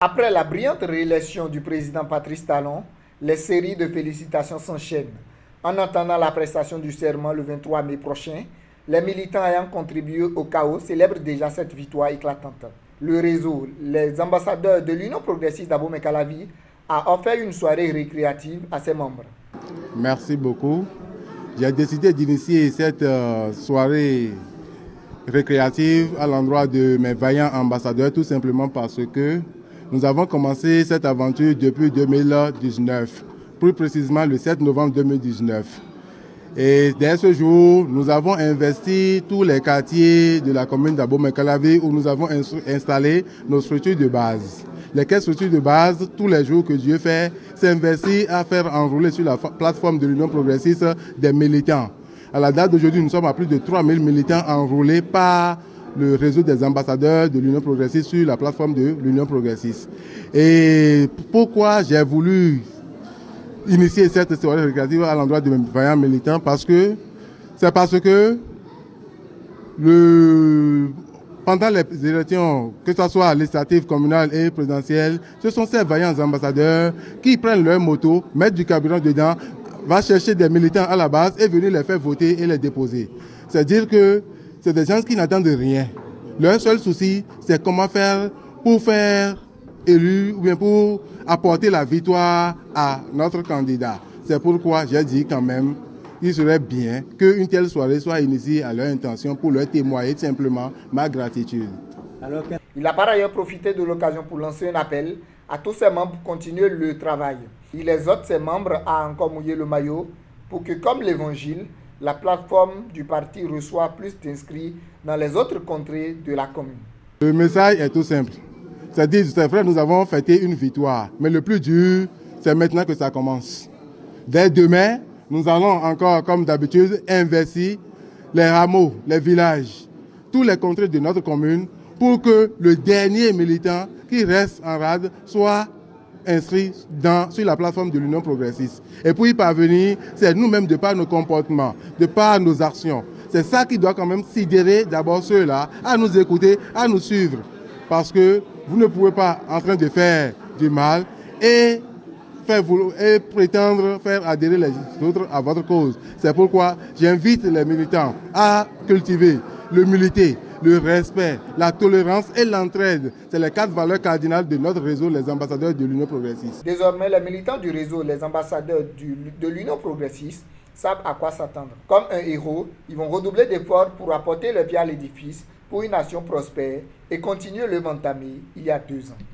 Après la brillante réélection du président Patrice Talon, les séries de félicitations s'enchaînent. En attendant la prestation du serment le 23 mai prochain, les militants ayant contribué au chaos célèbrent déjà cette victoire éclatante. Le réseau, les ambassadeurs de l'Union progressiste d'Abomey-Calavi, a offert une soirée récréative à ses membres. Merci beaucoup. J'ai décidé d'initier cette soirée récréative à l'endroit de mes vaillants ambassadeurs, tout simplement parce que nous avons commencé cette aventure depuis 2019, plus précisément le 7 novembre 2019. Et dès ce jour, nous avons investi tous les quartiers de la commune d'Abomey-Calavi où nous avons installé nos structures de base. Lesquelles structures de base, tous les jours que Dieu fait, s'investit à faire enrouler sur la plateforme de l'Union progressiste des militants. À la date d'aujourd'hui, nous sommes à plus de 3000 militants enrôlés par le réseau des ambassadeurs de l'Union progressiste sur la plateforme de l'Union progressiste. Et pourquoi j'ai voulu initier cette soirée récréative à l'endroit de mes vaillants militants? C'est parce que pendant les élections, que ce soit législatives, communales et présidentielles, ce sont ces vaillants ambassadeurs qui prennent leur moto, mettent du carburant dedans, vont chercher des militants à la base et venir les faire voter et les déposer. C'est-à-dire que c'est des gens qui n'attendent rien. Leur seul souci, c'est comment faire pour faire élu ou bien pour apporter la victoire à notre candidat. C'est pourquoi j'ai dit quand même qu'il serait bien qu'une telle soirée soit initiée à leur intention pour leur témoigner simplement ma gratitude. Il a par ailleurs profité de l'occasion pour lancer un appel à tous ses membres pour continuer le travail. Il exhorte ses membres à encore mouiller le maillot pour que, comme l'Évangile, la plateforme du parti reçoit plus d'inscrits dans les autres contrées de la commune. Le message est tout simple. C'est-à-dire, c'est vrai, nous avons fêté une victoire, mais le plus dur, c'est maintenant que ça commence. Dès demain, nous allons encore, comme d'habitude, investir les hameaux, les villages, tous les contrées de notre commune pour que le dernier militant qui reste en rade soit inscrit sur la plateforme de l'Union progressiste. Et pour y parvenir, c'est nous-mêmes, de par nos comportements, de par nos actions. C'est ça qui doit quand même sidérer d'abord ceux-là à nous écouter, à nous suivre. Parce que vous ne pouvez pas en train de faire du mal et prétendre faire adhérer les autres à votre cause. C'est pourquoi j'invite les militants à cultiver l'humilité, le respect, la tolérance et l'entraide. C'est les 4 valeurs cardinales de notre réseau, les ambassadeurs de l'Union progressiste. Désormais, les militants du réseau, les ambassadeurs de l'Union progressiste, savent à quoi s'attendre. Comme un héros, ils vont redoubler d'efforts pour apporter le pied à l'édifice pour une nation prospère et continuer l'œuvre entamée il y a 2 ans.